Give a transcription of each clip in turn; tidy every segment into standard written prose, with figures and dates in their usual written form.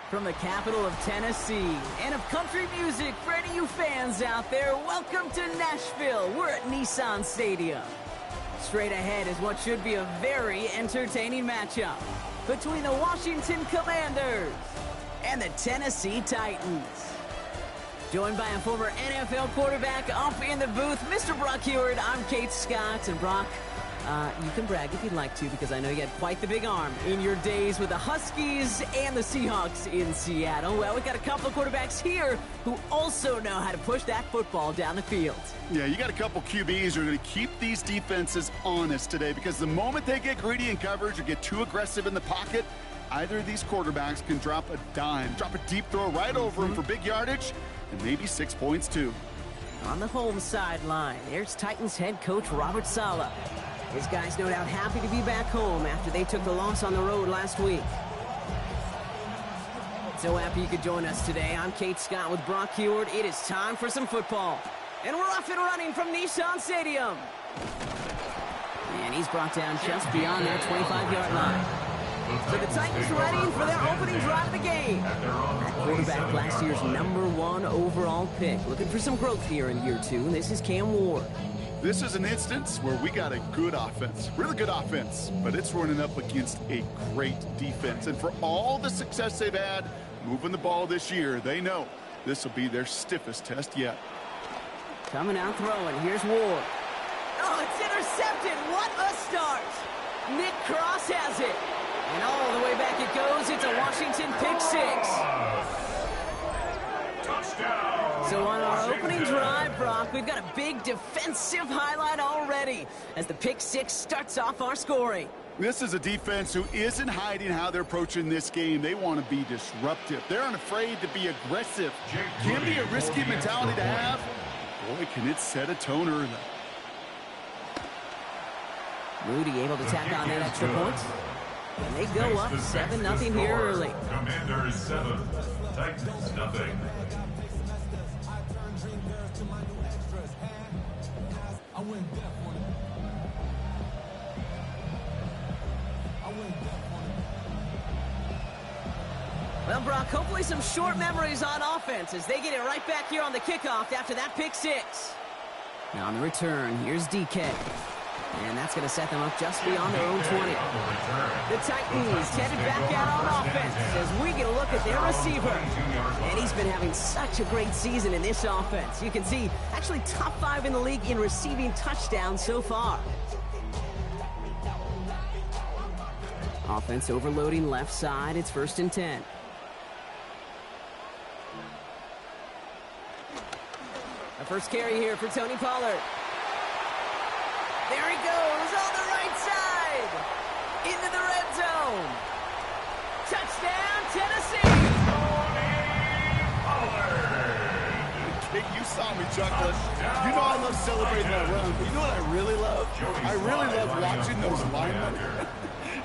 From the capital of Tennessee and of country music for any of you fans out there, welcome to Nashville. We're at Nissan Stadium. Straight ahead is what should be a very entertaining matchup between the Washington Commanders and the Tennessee Titans. Joined by a former NFL quarterback up in the booth, Mr. Brock Heward. I'm Kate Scott, and Brock, you can brag if you'd like to, because I know you had quite the big arm in your days with the Huskies and the Seahawks in Seattle. Well, we've got a couple of quarterbacks here who also know how to push that football down the field. Yeah, you got a couple QBs who are going to keep these defenses honest today, because the moment they get greedy in coverage or get too aggressive in the pocket, either of these quarterbacks can drop a dime, drop a deep throw right over him for big yardage, and maybe 6 points too. On the home sideline, there's Titans head coach Robert Saleh. His guys no doubt happy to be back home after they took the loss on the road last week. So happy you could join us today. I'm Kate Scott with Brock Heward. It is time for some football. And we're off and running from Nissan Stadium. And he's brought down just beyond their 25-yard line. So the Titans ready for their opening drive of the game. That quarterback, last year's #1 overall pick. Looking for some growth here in year 2, and this is Cam Ward. This is an instance where we got a good offense, really good offense, but it's running up against a great defense. And for all the success they've had moving the ball this year, they know this will be their stiffest test yet. Coming out throwing, here's Ward. Oh, it's intercepted. What a start. Nick Cross has it. And all the way back it goes. It's a Washington pick 6. So on our opening drive, Brock, we've got a big defensive highlight already as the pick 6 starts off our scoring. This is a defense who isn't hiding how they're approaching this game. They want to be disruptive. They're unafraid to be aggressive. Can be a risky mentality to have. Boy, can it set a tone early. Moody able to tack on that extra point. And they go up 7-0 here early. Commanders 7, Titans nothing. Well, Brock, hopefully some short memories on offense as they get it right back here on the kickoff after that pick 6. Now on the return, here's DK. And that's going to set them up just beyond their own 20. The Titans headed back out on offense as we get a look at their receiver. And he's been having such a great season in this offense. You can see, actually top 5 in the league in receiving touchdowns so far. Offense overloading left side. It's 1st and 10. A first carry here for Tony Pollard. There he goes on the right side. Into the red zone. Touchdown, Tennessee. Kate, you saw me chuckling. You know I love celebrating that run. But you know what I really love? I really love watching those linemen.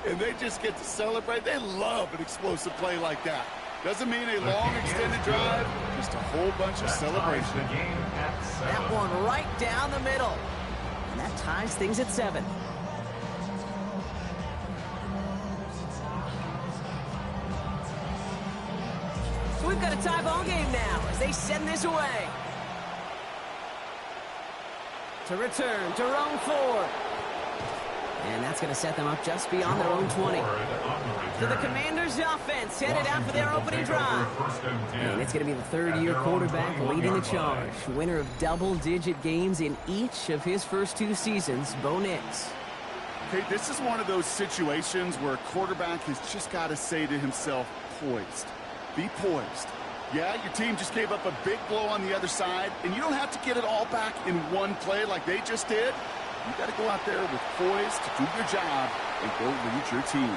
And they just get to celebrate. They love an explosive play like that. Doesn't mean a long extended drive, just a whole bunch of celebration. That one right down the middle. And that ties things at 7. So we've got a tie ball game now as they send this away. To return, Jerome Ford. And that's going to set them up just beyond their own 20. So the Commanders' offense headed out for their opening drive. And it's going to be the 3rd-year quarterback leading the charge. Winner of double-digit games in each of his first 2 seasons, Bo Nix. Okay, this is one of those situations where a quarterback has just got to say to himself, poised. Be poised. Yeah, your team just gave up a big blow on the other side, and you don't have to get it all back in one play like they just did. You got to go out there with poise to do your job and go lead your team.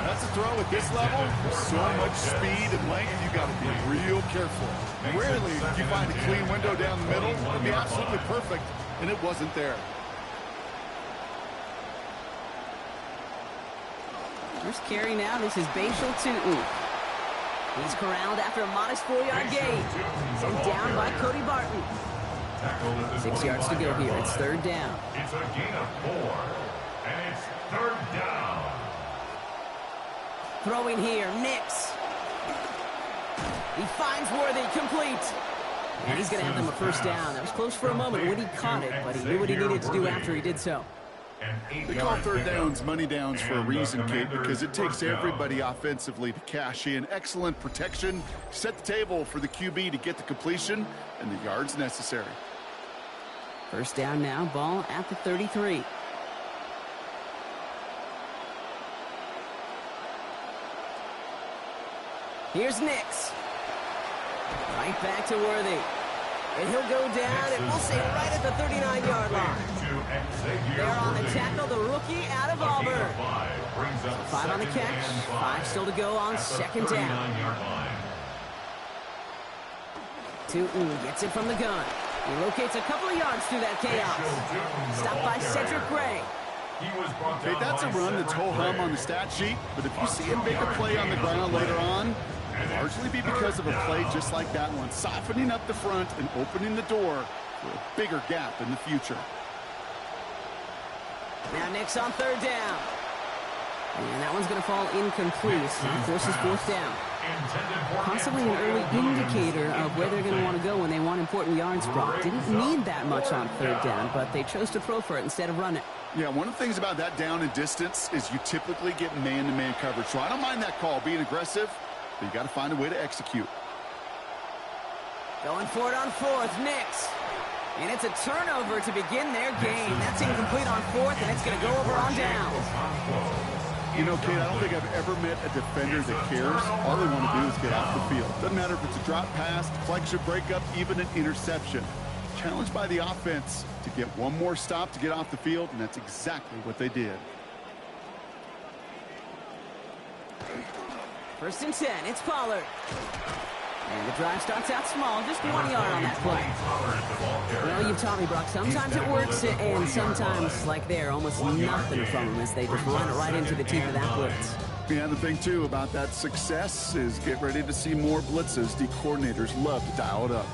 That's a throw at this level. With so much speed and length, you got to be real careful. Rarely do you find a clean window down the middle. It would be absolutely perfect, and it wasn't there. First carry now, this is Bashal Tootin. He's corralled after a modest 4-yard gain. And down by Cody Barton. 6 yards to go here. It's 3rd down. It's a gain of 4, and it's 3rd down. Throwing here, Nix. He finds Worthy, complete. And he's going to have them a first down. That was close for a moment when he caught it, but he knew what he needed to do after he did so. They call third downs money downs for a reason, Kate, because it takes everybody offensively to cash in. Excellent protection, set the table for the QB to get the completion and the yards necessary. First down now, ball at the 33. Here's Nix. Right back to Worthy. And he'll go down, and we'll say right at the 39-yard line. There on the tackle, the rookie out of Auburn. So 5 on the catch, 5 still to go on second down. Tootin gets it from the gun. He locates a couple of yards through that chaos. Stopped by Cedric Gray. Okay, that's a run that's ho-hum on the stat sheet, but if you see him make a play on the ground later on, it'll largely be because of a play just like that one, softening up the front and opening the door for a bigger gap in the future. Now Nix on third down. And that one's going to fall incomplete. So of course, it's fourth down. Possibly an early indicator of where they're going to want to go when they want important yards, Brock. Didn't need that much on third down, but they chose to throw for it instead of run it. Yeah, one of the things about that down and distance is you typically get man-to-man coverage. So I don't mind that call, being aggressive, but you got to find a way to execute. Going for it on fourth, Nix. And it's a turnover to begin their game. That's incomplete on fourth, and it's going to go over on down. You know, Kate, I don't think I've ever met a defender that cares. All they want to do is get off the field. Doesn't matter if it's a drop pass, deflection, breakup, even an interception. Challenged by the offense to get one more stop to get off the field, and that's exactly what they did. First and 10, it's Pollard. And the drive starts out small, just 1 yard on that play. Well, you've taught me, Brock, sometimes it works, and sometimes, like there, almost nothing from them as they just run it right into the teeth of that blitz. Yeah, the thing, too, about that success is get ready to see more blitzes. The coordinators love to dial it up.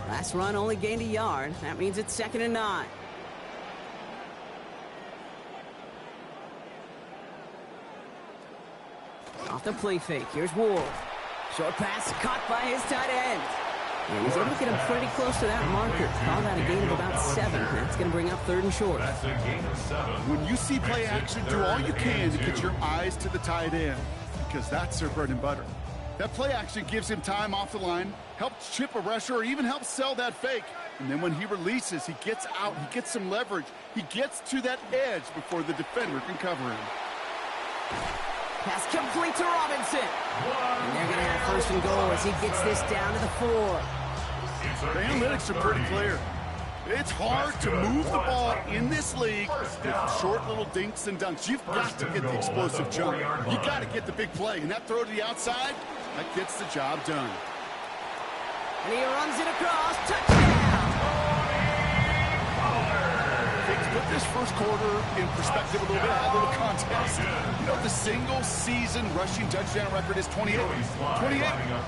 Last run only gained a yard. That means it's 2nd and 9. Off the play fake, here's Ward. Short pass caught by his tight end. And he's able to get him pretty close to that marker. Call that a gain of about 7. That's going to bring up 3rd and short. That's a gain of 7. When you see play action, do all you can to get your eyes to the tight end, because that's their bread and butter. That play action gives him time off the line, helps chip a rusher, or even helps sell that fake. And then when he releases, he gets out, he gets some leverage. He gets to that edge before the defender can cover him. Pass complete to Robinson. And they're going to have 1st and goal as he gets this down to the 4. The analytics are pretty clear. It's hard to move the ball in this league with short little dinks and dunks. You've got to get the explosive jump. You got to get the big play. And that throw to the outside, that gets the job done. And he runs it across. Touchdown! To put this first quarter in perspective a little bit, a little contest. You know, the single-season rushing touchdown record is 28. 28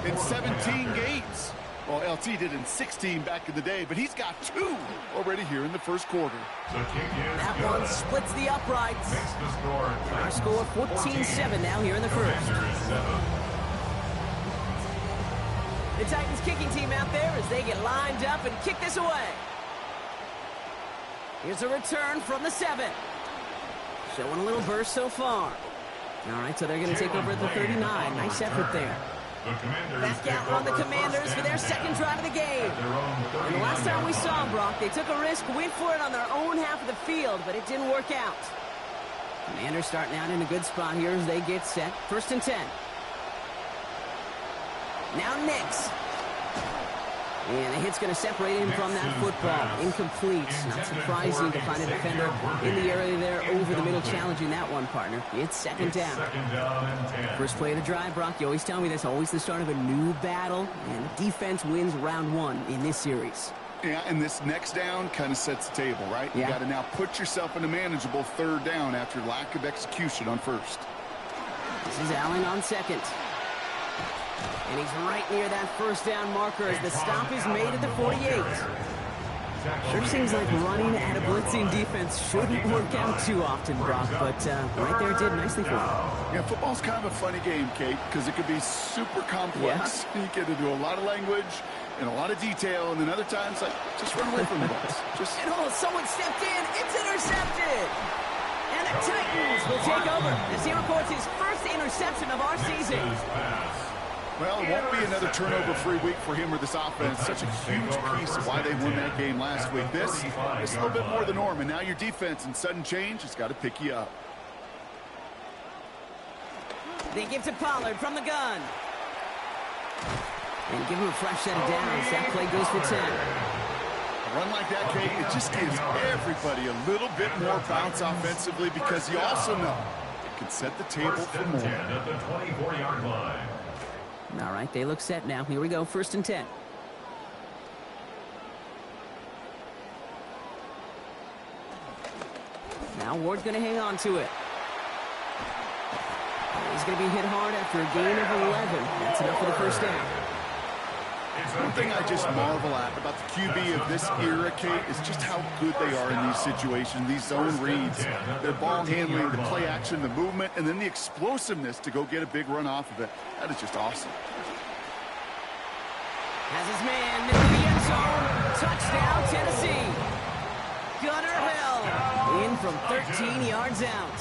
in 17 games. Well, LT did in 16 back in the day, but he's got 2 already here in the first quarter. That one splits the uprights. Our score 14-7 now here in the first. The Titans kicking team out there as they get lined up and kick this away. Here's a return from the 7. Showing a little burst so far. All right, so they're going to take over at the 39. Nice effort there. Back out on the Commanders for their 2nd drive of the game. And the last time we saw them, Brock, they took a risk, went for it on their own half of the field, but it didn't work out. Commanders starting out in a good spot here as they get set. 1st and 10. Now Nix. And the hit's going to separate him from that football. Incomplete. Not surprising to find a defender in the area there over the middle challenging that one, partner. It's 2nd down. First play of the drive, Brock. You always tell me that's always the start of a new battle. And the defense wins round 1 in this series. Yeah, and this next down kind of sets the table, right? Yeah. You got to now put yourself in a manageable 3rd down after lack of execution on 1st. This is Allen on 2nd. And he's right near that 1st down marker as the stop is made at the 48. Sure seems like running at a blitzing defense shouldn't work out too often, Brock, but right there it did nicely for him. Yeah, football's kind of a funny game, Kate, because it can be super complex. Yeah. You get into a lot of language and a lot of detail, and then other times, like, just run away from the balls. And someone stepped in. It's intercepted. And the Titans will take over as he records his first interception of our season. Well, it won't be another turnover-free week for him or this offense. Such a huge piece of why they won that game last week. This is a little bit more the norm, and now your defense in sudden change has got to pick you up. They give to Pollard from the gun. And give him a fresh set of downs. That play goes for 10. A run like that, Kate, it just gives everybody a little bit more bounce offensively because you also know it can set the table for more. At the 24-yard line. All right, they look set now. Here we go, 1st and 10. Now Ward's going to hang on to it. He's going to be hit hard after a gain of 11. That's enough for the first down. One thing I just marvel at about the QB of this era, Kate, is just how good they are in these situations, these zone reads, their ball handling, the play action, the movement, and then the explosiveness to go get a big run off of it. That is just awesome. Has his man into the end zone. Touchdown, Tennessee. Gunnar Hill in from 13 yards out.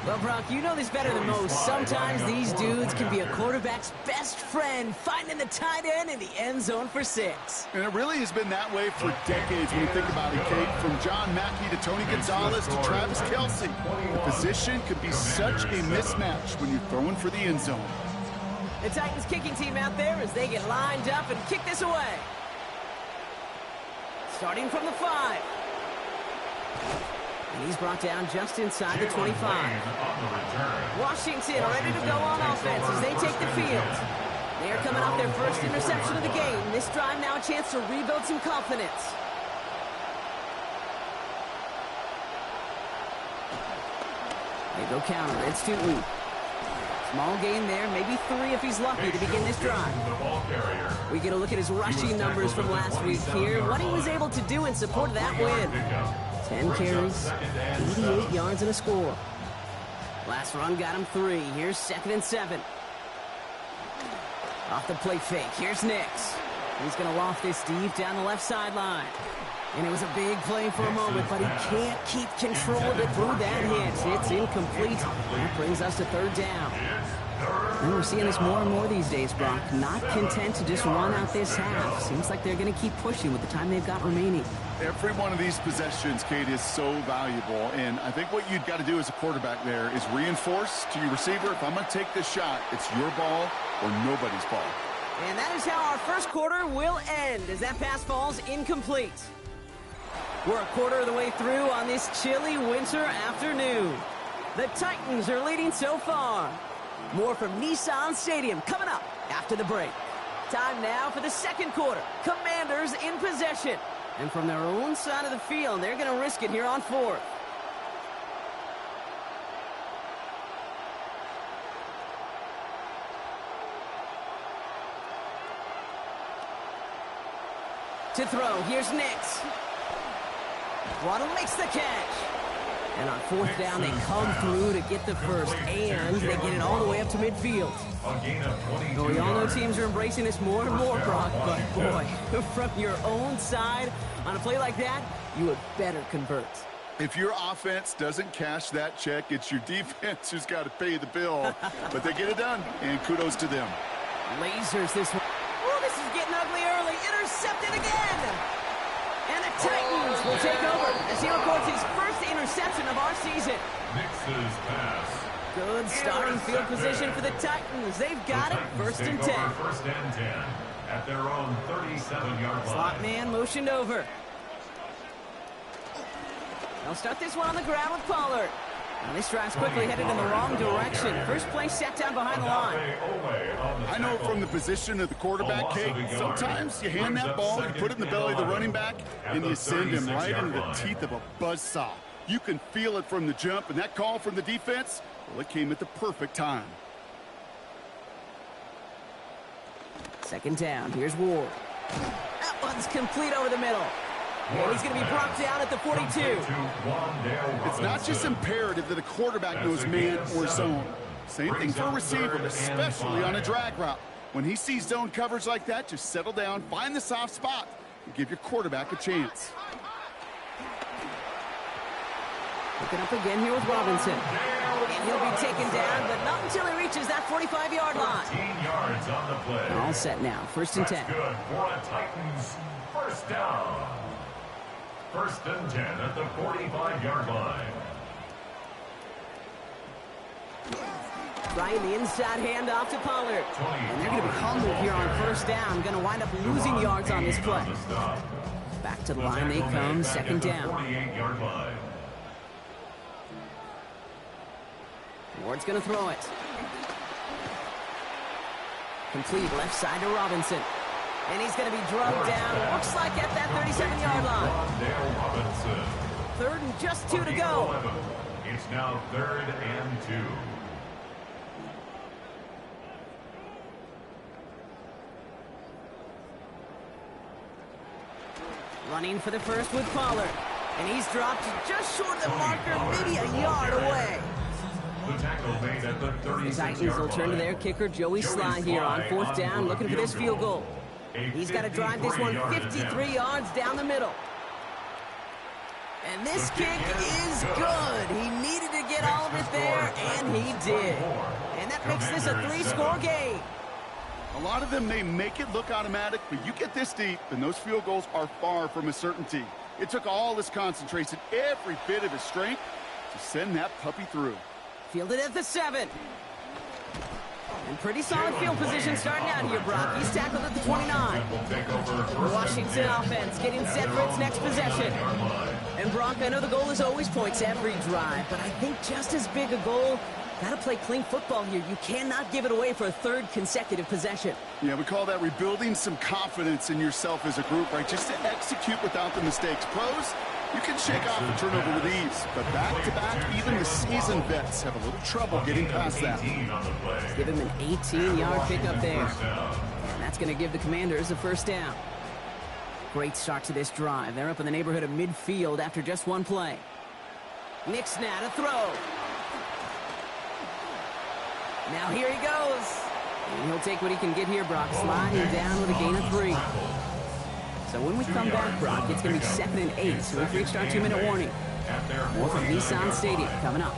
Well, Brock, you know this better than most. Sometimes these dudes can be a quarterback's best friend, finding the tight end in the end zone for 6. And it really has been that way for decades when you think about it, Kate. From John Mackey to Tony Gonzalez to Travis Kelce. The position could be such a mismatch when you're throwing for the end zone. The Titans kicking team out there as they get lined up and kick this away. Starting from the 5. And he's brought down just inside the 25. Washington ready to go on offense as they take the field. They are coming off their first interception of the game. This drive now a chance to rebuild some confidence. They go counter. It's Newton. Small gain there, maybe 3 if he's lucky to begin this drive. We get a look at his rushing numbers from last week here. What he was able to do in support of that win. 10 carries, 88 yards and a score. Last run got him 3. Here's 2nd and 7. Off the play fake. Here's Nix. He's going to loft this deep down the left sideline. And it was a big play for a moment, but he can't keep control of it through that hit. It's incomplete. That brings us to 3rd down. And we're seeing this more and more these days, Brock. Not content to just run out this half. Seems like they're going to keep pushing with the time they've got remaining. Every one of these possessions, Kate, is so valuable. And I think what you've got to do as a quarterback there is reinforce to your receiver, if I'm going to take this shot, it's your ball or nobody's ball. And that is how our first quarter will end as that pass falls incomplete. We're a quarter of the way through on this chilly winter afternoon. The Titans are leading so far. More from Nissan Stadium coming up after the break. Time now for the second quarter. Commanders in possession. And from their own side of the field, they're going to risk it here on 4th. To throw, here's Nix. Waddle makes the catch. And on 4th down, they come through to get the first, and they get it all the way up to midfield. Well, we all know teams are embracing this more and more, Brock, but boy, from your own side, on a play like that, you would better convert. If your offense doesn't cash that check, it's your defense who's got to pay the bill. But they get it done, and kudos to them. Lasers this one. Oh, this is getting ugly early. Intercepted again. And the Titans will take over as he records his first interception of our season. Nix's pass. Good starting field position for the Titans. They've got it, 1st and 10. 1st and 10 at their own 37-yard line. Slot man motioned over. They'll start this one on the ground with Pollard. And this drive's quickly headed in the wrong direction. First play set down behind the line. I know from the position of the quarterback, Kate, sometimes you hand that ball, you put it in the belly of the running back, and you send him right into the teeth of a buzzsaw. You can feel it from the jump, and that call from the defense, well, it came at the perfect time. 2nd down. Here's Ward. Out That one's complete over the middle. And he's going to be brought down at the 42. It's not just imperative that a quarterback knows man or zone. Same thing for a receiver, especially on a drag route. When he sees zone coverage like that, just settle down, find the soft spot, and give your quarterback a chance. Looking up again here with Robinson. And he'll be taken down, but not until he reaches that 45-yard line. 14 yards on the play. All set now, 1st and 10. That's good for a Titans first down. 1st and 10 at the 45-yard line. Trying the inside handoff to Pollard. And they're going to be humbled here on 1st down. Going to wind up losing yards on this play. Back to the line they come, 2nd down. 48-yard line. Ward's going to throw it. Complete left side to Robinson. And he's going to be drugged down, looks like at that 37-yard line. 3rd and just 2 to go. It's now 3rd and 2. Running for the first with Pollard. And he's dropped just short of the marker, maybe a yard away. The tackle made at the 36-yard The Titans will turn to their kicker, Joey Sly, here on 4th down, looking for this field goal. He's got to drive this one 53 yards down the middle. And this kick is good. He needed to get all of it there, and he did. And that makes this a 3-score game. A lot of them may make it look automatic, but you get this deep, and those field goals are far from a certainty. It took all his concentration, every bit of his strength, to send that puppy through. Fielded at the 7. And pretty solid field position starting out here, Brock. He's tackled at the 29. The Washington offense getting set for its next possession. And Brock, I know the goal is always points every drive, but I think just as big a goal, got to play clean football here. You cannot give it away for a 3rd consecutive possession. Yeah, we call that rebuilding some confidence in yourself as a group, right? Just to execute without the mistakes. Pros, you can shake off a turnover with ease, but back-to-back, even the seasoned vets have a little trouble getting past that. Give him an 18-yard pickup there. And that's going to give the Commanders a 1st down. Great start to this drive. They're up in the neighborhood of midfield after just one play. Nick's now to throw. Now here he goes. And he'll take what he can get here, Brock. Sliding down with a gain of 3. So when we come back, Brock, it's going to be 2nd and 8. So we've reached our 2-minute warning. More from Nissan Stadium coming up.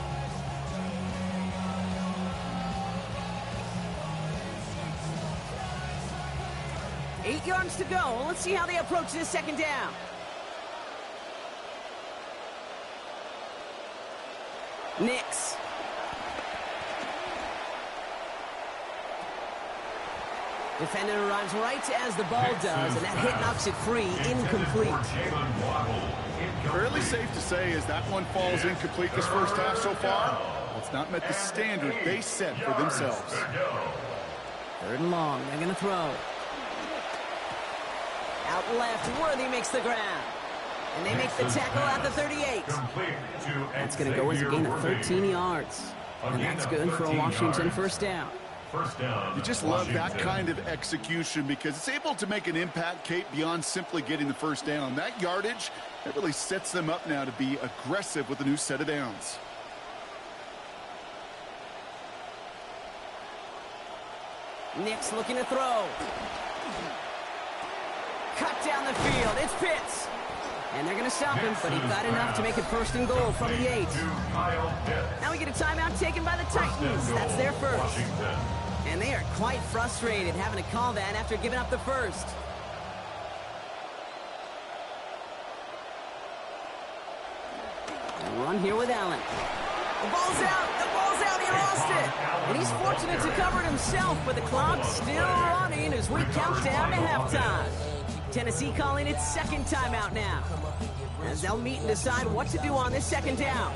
Eight yards to go. Let's see how they approach this 2nd down. Nix. Defender arrives right as the ball does, and that hit knocks it free, incomplete. Fairly safe to say as that one falls incomplete this 1st half so far, it's not met the standard they set for themselves. 3rd and long, they're going to throw. Out left, Worthy makes the ground. And they make the tackle at the 38. That's going to go as a gain of 13 yards. And that's good for a Washington 1st down. You just love that kind of execution because it's able to make an impact, Kate, beyond simply getting the 1st down. That yardage, that really sets them up now to be aggressive with a new set of downs. Nix looking to throw. Cut down the field. It's Pitts. And they're going to stop him, but he got enough to make it 1st and goal from the 8. Now we get a timeout taken by the Titans. That's their 1st. And they are quite frustrated having to call that after giving up the 1st. Run here with Allen. The ball's out. The ball's out. He lost it. And he's fortunate to cover it himself, but the clock's still running as we count down to halftime. Tennessee calling its 2nd timeout now, as they'll meet and decide what to do on this 2nd down.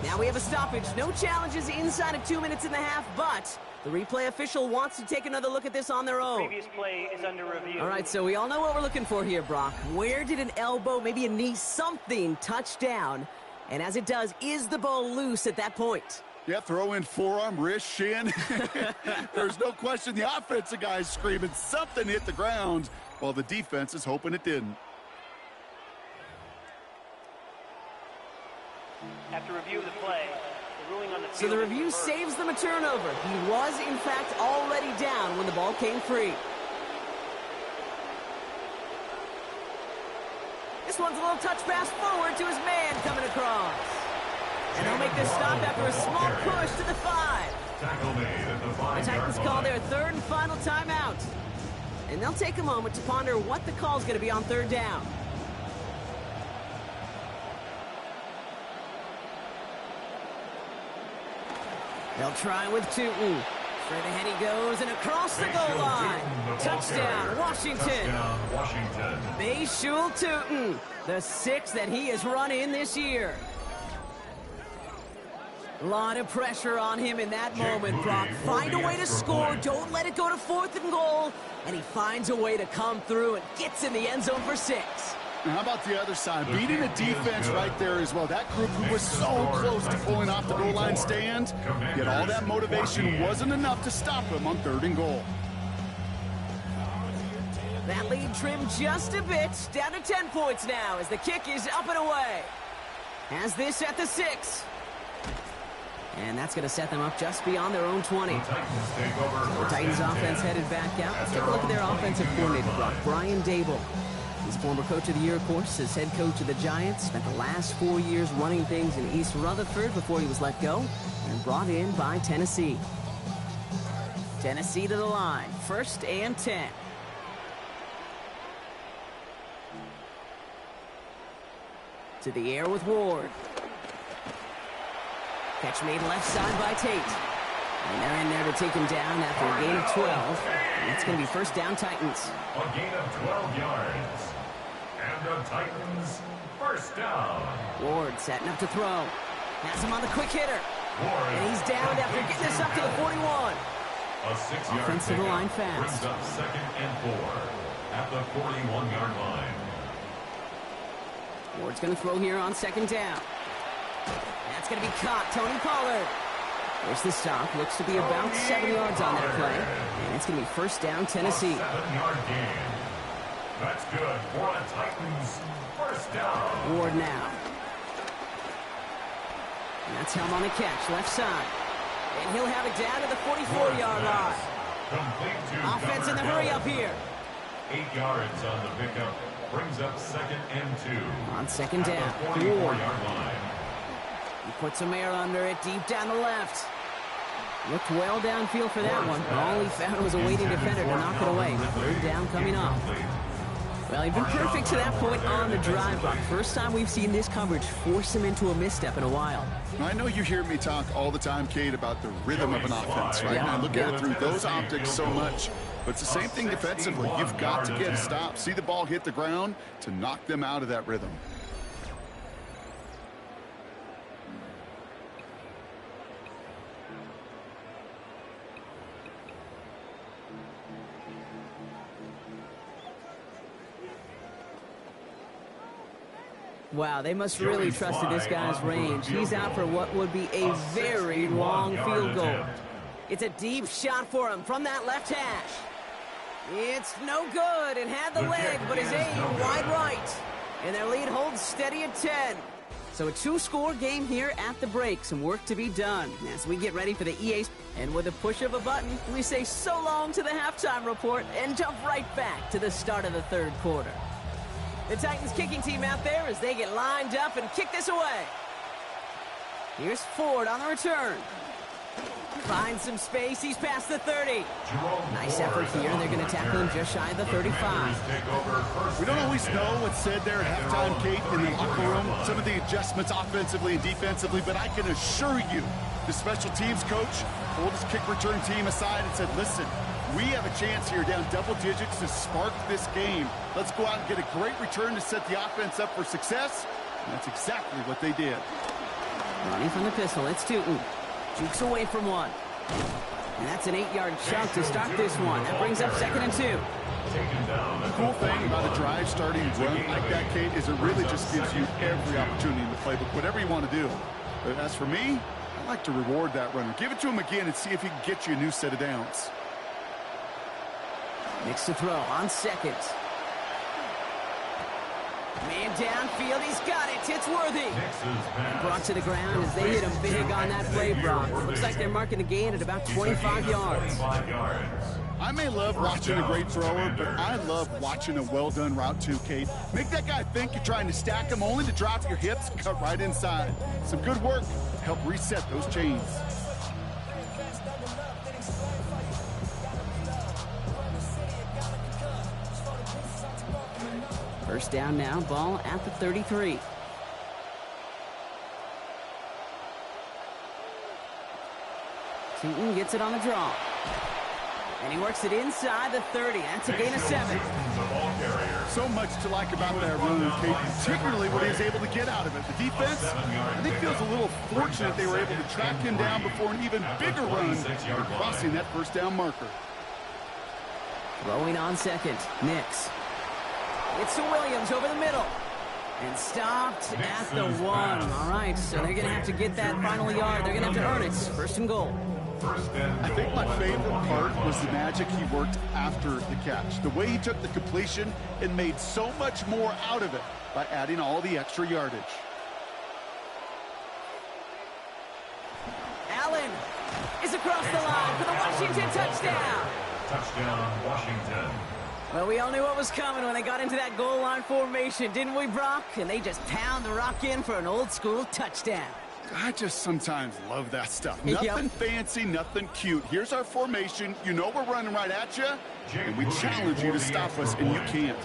Now we have a stoppage. No challenges inside of 2 minutes and a half, but the replay official wants to take another look at this on their own. Previous play is under review. All right, so we all know what we're looking for here, Brock. Where did an elbow, maybe a knee, something touch down? And as it does, is the ball loose at that point? Yeah, throw in forearm, wrist, shin. There's no question the offensive guy is screaming something hit the ground while the defense is hoping it didn't. After review of the play, the ruling on the field. So the review saves them a turnover. He was, in fact, already down when the ball came free. This one's a little touch pass forward to his man coming across. And they'll make this stop after a small push to the 5. Tackle made at the 5-yard The Titans call their third and final timeout. And they'll take a moment to ponder what the call is going to be on third down. They'll try with Tootin. Straight ahead he goes and across the goal line. Touchdown, Washington. Touchdown, Washington. Bayshul Tootin, the 6th that he has run in this year. A lot of pressure on him in that moment, Brock. Find a way to score. Don't let it go to 4th and goal. And he finds a way to come through and gets in the end zone for 6. Now how about the other side? Beating a defense right there as well. That group who was so close to pulling off the goal line stand, yet all that motivation wasn't enough to stop him on 3rd and goal. That lead trimmed just a bit. Down to 10 points now as the kick is up and away. Has this at the 6. And that's going to set them up just beyond their own 20. The Titans take over. The Titans offense headed back out. Let's take a look at their offensive coordinator, Brock. Brian Dable. He's a former coach of the year, of course, as head coach of the Giants. Spent the last 4 years running things in East Rutherford before he was let go and brought in by Tennessee. Tennessee to the line. 1st and 10. To the air with Ward. Catch made left side by Tate. And they're in there to take him down after a gain of 12. And it's going to be 1st down Titans. A gain of 12 yards. And the Titans 1st down. Ward setting up to throw. Has him on the quick hitter. Ward. And he's down after getting this up to the 41. A 6-yard Offensive pickup line fast. brings up 2nd and 4 at the 41-yard line. Ward's going to throw here on 2nd down. That's going to be caught. Tony Pollard. There's the stop. Looks to be about 7 yards on that play. And it's going to be 1st down Tennessee. A 7-yard gain. That's good for the Titans. 1st down. Ward now. And that's him on the catch. Left side. And he'll have it down to the 44-yard line. Complete to Offense in the hurry up here. 8 yards on the pickup. Brings up 2nd and 2. On 2nd down. At the 44-yard line. He puts some air under it, deep down the left. Looked well downfield for that one. All he found was a waiting defender to knock it away. 3rd down coming up. Well, he'd been perfect to that point on the drive, but first time we've seen this coverage force him into a misstep in a while. I know you hear me talk all the time, Kate, about the rhythm of an offense, right? And I look at it through those optics so much. But it's the same thing defensively. You've got to get a stop, see the ball hit the ground to knock them out of that rhythm. Wow, they must really trusted this guy's range. He's out for what would be a very long field goal. It's a deep shot for him from that left hash. It's no good, and had the leg, but his aim wide right. And their lead holds steady at 10. So a 2-score game here at the break. Some work to be done as we get ready for the EA. And with a push of a button, we say so long to the halftime report and jump right back to the start of the 3rd quarter. The Titans kicking team out there as they get lined up and kick this away. Here's Ford on the return. Finds some space. He's past the 30. Nice effort here. They're going to tackle him just shy of the 35. We don't always know what's said there at halftime, Kate, in the locker room. Some of the adjustments offensively and defensively, but I can assure you the special teams coach pulled his kick return team aside and said, listen, we have a chance here down double digits to spark this game. Let's go out and get a great return to set the offense up for success. And that's exactly what they did. Running from the pistol, it's Tootin. Jukes away from one. And that's an 8-yard chunk to start this one. That brings up 2nd and 2. The cool thing about a drive starting run like that, Kate, is it really just gives you every opportunity in the playbook, whatever you want to do. But as for me, I like to reward that runner. Give it to him again and see if he can get you a new set of downs. Makes the throw on second. Man downfield, he's got it. It's Worthy. Brought to the ground as they hit him big on that play, Brock. Looks like they're marking the gain at about 25 yards. I may love watching a great thrower, but I love watching a well-done route too, Kate. Make that guy think you're trying to stack him only to drop your hips and cut right inside. Some good work to help reset those chains. First down now, ball at the 33. Seaton gets it on the draw. And he works it inside the 30. That's a gain of 7. So much to like about that run, Kate, particularly what he was able to get out of it. The defense, I think, feels a little fortunate they were able to track him down before an even bigger run for crossing that first down marker. Throwing on second, Nix. It's to Williams over the middle. And stopped at the 1. All right, so they're going to have to get that final yard. They're going to have to earn it. First and goal. I think my favorite part was the magic he worked after the catch. The way he took the completion and made so much more out of it by adding all the extra yardage. Allen is across the line for the Washington touchdown. Touchdown, Washington. Well, we all knew what was coming when they got into that goal line formation, didn't we, Brock? And they just pound the rock in for an old-school touchdown. I just sometimes love that stuff. Nothing fancy, nothing cute. Here's our formation. You know we're running right at you, and we challenge you to stop us, and you can't.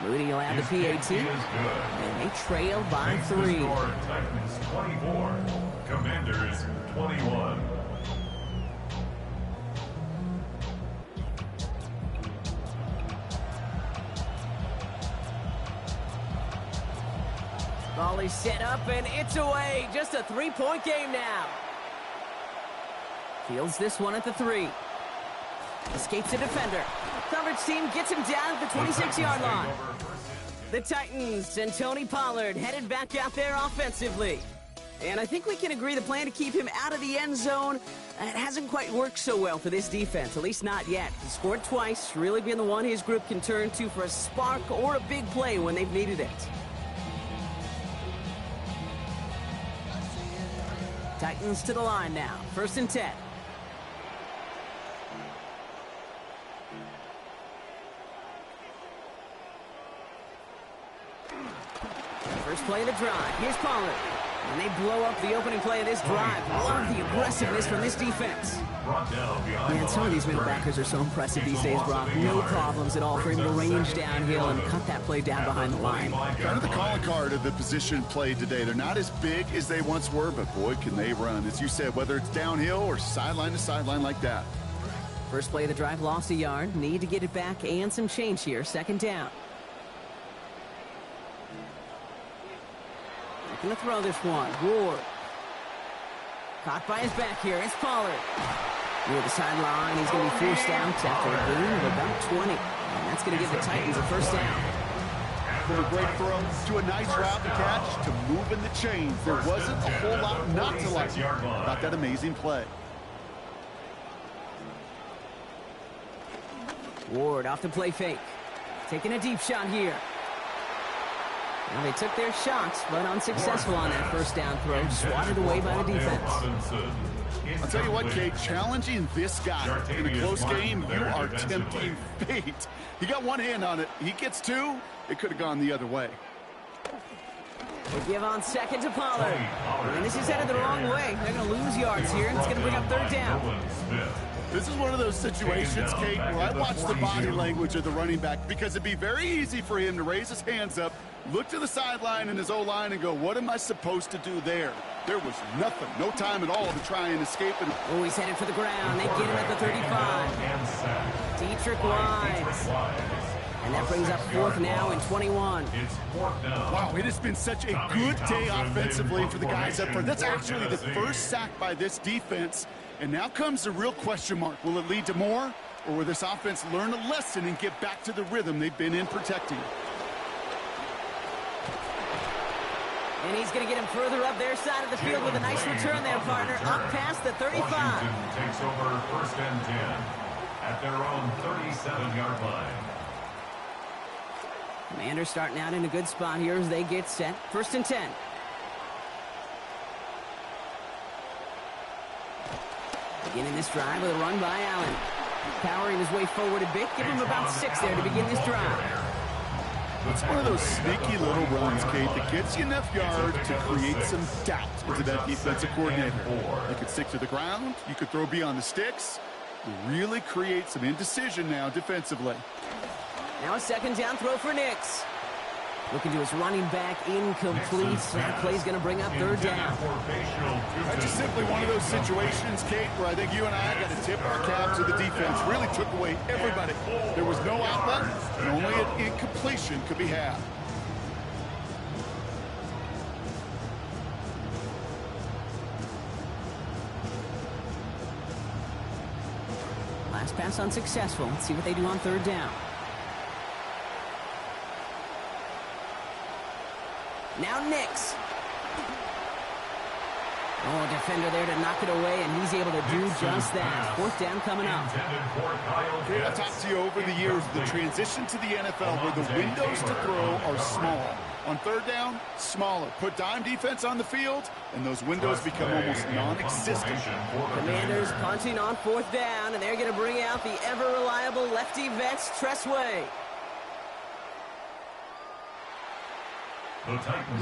Moody will add the PAT, and they trail by 3. Titans 24, Commanders 21. Volley set up, and it's away. Just a 3-point game now. Fields this one at the 3. Escapes a defender. Coverage team gets him down at the 26-yard line. The Titans and Tony Pollard headed back out there offensively. And I think we can agree the plan to keep him out of the end zone, it hasn't quite worked so well for this defense, at least not yet. He scored twice, really been the one his group can turn to for a spark or a big play when they've needed it. Titans to the line now. 1st and 10. First play of the drive. Here's Pollard. And they blow up the opening play of this drive. Love the aggressiveness from this defense. Man, some of these middle backers are so impressive these days, Brock. No problems at all for him to range downhill and cut that play down behind the line. Kind of the calling card of the position played today. They're not as big as they once were, but boy, can they run. As you said, whether it's downhill or sideline to sideline like that. First play of the drive, lost a yard. Need to get it back and some change here. 2nd down. Going to throw this one. Ward. Caught by his back here. It's Pollard. Near the sideline. He's going to be forced out after a gain of about 20. And that's going to give the Titans a first down. From a great throw to a nice route to catch to moving the chains. There wasn't a whole lot not to like about that amazing play. Ward off the play fake. Taking a deep shot here. Well, they took their shots, but unsuccessful on that first down throw. Swatted away by the defense. I'll tell you what, Kate, challenging this guy in a close game, you are tempting fate. He got one hand on it. He gets 2. It could have gone the other way. They give on second to Pollard. And this is headed the wrong way. They're going to lose yards here, and it's going to bring up 3rd down. This is one of those situations, Kate, where I watch the body language of the running back because it'd be very easy for him to raise his hands up, look to the sideline in his O-line and go, what am I supposed to do there? There was nothing, no time at all to try and escape it. Oh, he's headed for the ground. They get him at the 35. Dietrich Wise. And that brings up 4th now and 21. Wow, it has been such a good day offensively for the guys up front. That's actually the first sack by this defense. And now comes the real question mark. Will it lead to more? Or will this offense learn a lesson and get back to the rhythm they've been in protecting? And he's going to get him further up their side of the field with a nice return there, partner, up past the 35. Washington takes over first and 10 at their own 37-yard line. Commanders starting out in a good spot here as they get set. First and 10. Beginning this drive with a run by Allen. Powering his way forward a bit. Give him about 6 there to begin this drive. It's one of those sneaky little runs, Kate, that gets you enough yards to create some doubt into that defensive coordinator. You could stick to the ground. You could throw beyond the sticks. You really create some indecision now defensively. Now a second down throw for Nix. Looking to his running back, incomplete. That play's going to bring up third down. That's just simply one of those situations, Kate, where I think you and I got to tip our cap to the defense. Really took away everybody. There was no outlet, and only an incompletion could be had. Last pass unsuccessful. Let's see what they do on third down. Now Nix. Oh, defender there to knock it away, and he's able to do just that. Fourth down coming up. I've talked to you over the years, the transition to the NFL where the windows to throw are small. On third down, smaller. Put dime defense on the field, and those windows become almost non-existent. Commanders punting on fourth down, and they're going to bring out the ever-reliable lefty vets, Tressway.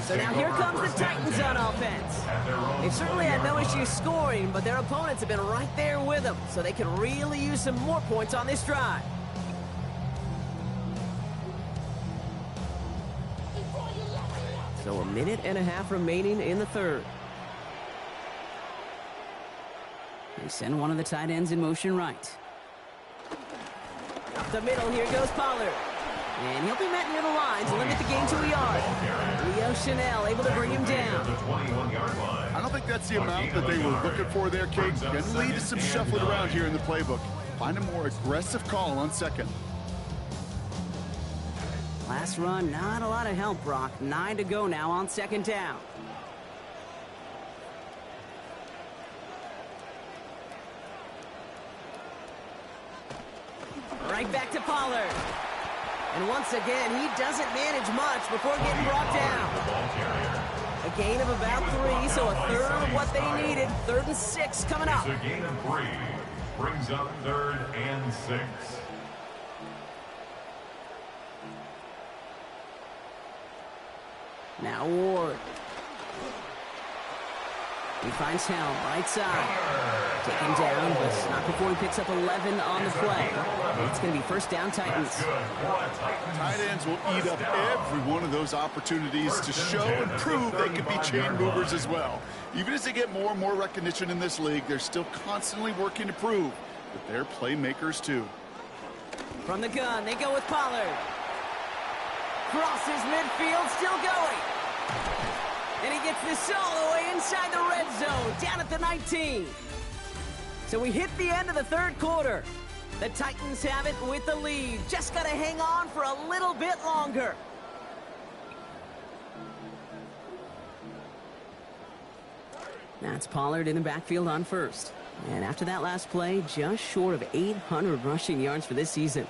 So now here comes the Titans on offense. They've certainly had no issue scoring, but their opponents have been right there with them, so they could really use some more points on this drive. So a minute and a half remaining in the third. They send one of the tight ends in motion right. Up the middle, here goes Pollard. And he'll be met near the line to limit the gain to a yard. Leo Chanel able to bring him down. I don't think that's the amount that they were looking for there, Kate. Going to lead to some shuffling around here in the playbook. Find a more aggressive call on second. Last run, not a lot of help, Brock. 9 to go now on second down. Right back to Pollard. And once again, he doesn't manage much before getting brought down. A gain of about 3, so a third of what they needed. 3rd and 6 coming up. It's a gain of 3. Brings up 3rd and 6. Now Ward. He finds Helm, right side. Taken down, but not before he picks up 11 on the play. It's going to be first down, Titans. Tight ends will eat up every one of those opportunities to show and prove they can be chain movers as well. Even as they get more and more recognition in this league, they're still constantly working to prove that they're playmakers too. From the gun, they go with Pollard. Crosses midfield, still going. And he gets this all the way inside the red zone, down at the 19. So we hit the end of the third quarter. The Titans have it with the lead. Just got to hang on for a little bit longer. That's Pollard in the backfield on first. And after that last play, just short of 800 rushing yards for this season.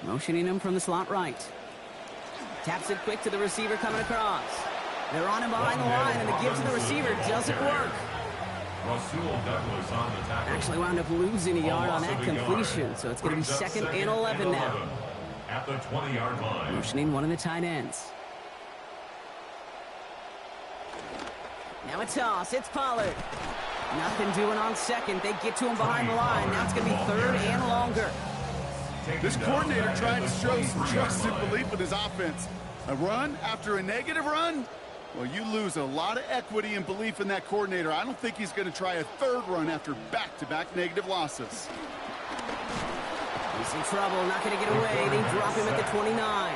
Motioning him from the slot right. Taps it quick to the receiver coming across. They're on him behind the line, and the give to the receiver doesn't work. Actually wound up losing a yard on that completion, so it's going to be 2nd and 11 now. At the 20-yard line. Motioning one of the tight ends. Now a toss. It's Pollard. Nothing doing on second. They get to him behind the line. Now it's going to be 3rd and longer. This coordinator trying to show some trust and belief in his offense. A run after a negative run? Well, you lose a lot of equity and belief in that coordinator. I don't think he's going to try a 3rd run after back-to-back negative losses. He's in trouble, not going to get away. They drop him at the 29.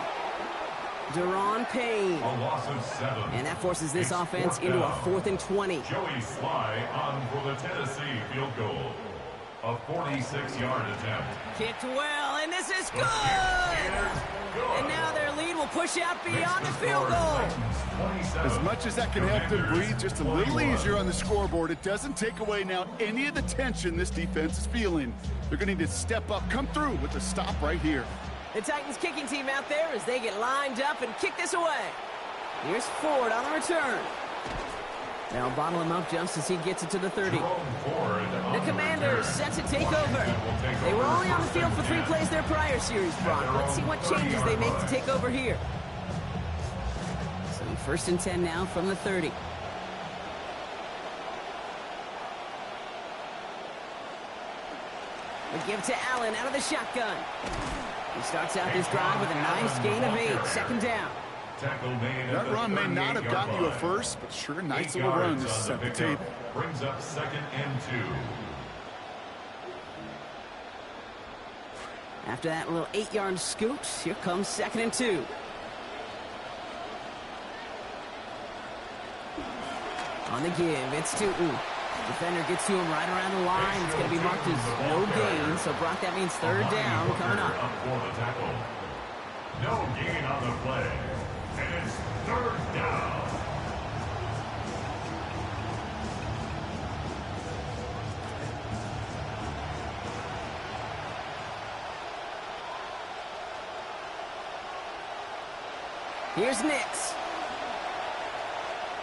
Deron Payne. A loss of 7. And that forces this offense into a 4th and 20. Joey Sly on for the Tennessee field goal. A 46-yard attempt. Kicked well, and this is good! And now their lead will push out beyond the field goal. As much as that can help them breathe just a little easier on the scoreboard, it doesn't take away now any of the tension this defense is feeling. They're going to need to step up, come through with a stop right here. The Titans kicking team out there as they get lined up and kick this away. Here's Ford on the return. They'll bottle him up just as he gets it to the 30. The Commanders set to take over. They were only on the field for 3 plays their prior series, Brock. Let's see what changes they make to take over here. So 1st and 10 now from the 30. They give to Allen out of the shotgun. He starts out this drive with a nice gain of 8. 2nd down. That run may not have gotten you a first, but sure, nice little run to set the table. Brings up 2nd and 2. After that little 8-yard scoot, here comes 2nd and 2. On the give, it's Tootin. Defender gets to him right around the line. It's going to be marked as no gain, so Brock, that means 3rd down coming up. For the tackle. No gain on the play. And it's 3rd down. Here's Nix.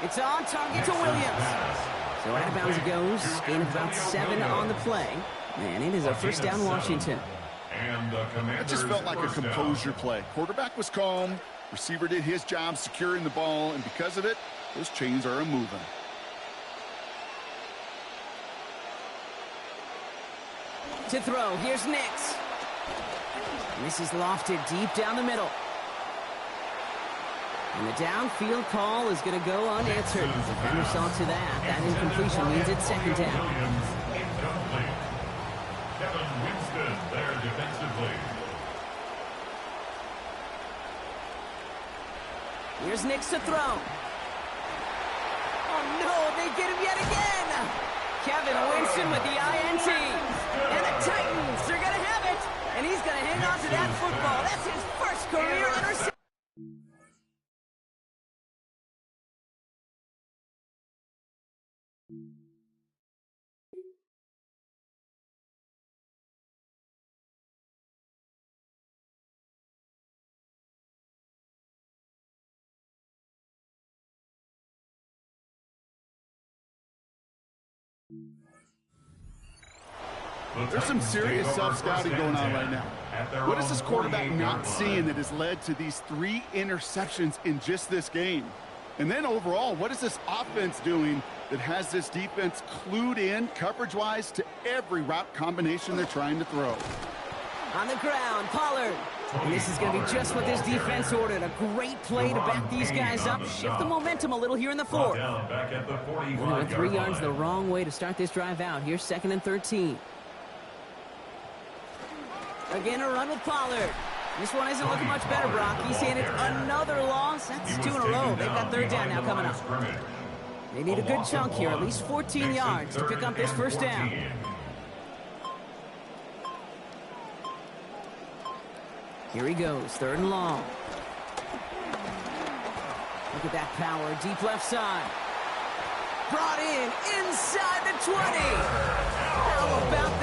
It's on target to Williams. So out of bounds it goes. Gain of about 7 on the play. And it is a 1st down Washington. It just felt like a composure play. Quarterback was calm. Receiver did his job securing the ball, and because of it, those chains are moving. To throw, here's Nix. And this is lofted deep down the middle. And the downfield call is going to go unanswered. The defender saw to that. That incompletion means it's 2nd down. Incomplete. Kevin Winston there defensively. Here's Nix to throw. Oh, no, they get him yet again. Kevin Winston with the INT. And the Titans are going to have it. And he's going to hang on to that football. That's his first career interception. There's some serious self-scouting going on right now. What is this quarterback not seeing that has led to these 3 interceptions in just this game? And then overall, what is this offense doing that has this defense clued in coverage-wise to every route combination they're trying to throw? On the ground, Pollard. And this is going to be just what this defense ordered. A great play to back these guys up. Shift the momentum a little here in the 4th. They went 3 yards the wrong way to start this drive out. Here's 2nd and 13. Again, a run with Pollard. This one isn't looking much better, Brock. He's saying it's another loss. That's 2 in a row. They've got 3rd down now coming up. They need a good chunk here, at least 14 yards to pick up this 1st down. Here he goes, 3rd and long. Look at that power, deep left side. Brought in inside the 20. How about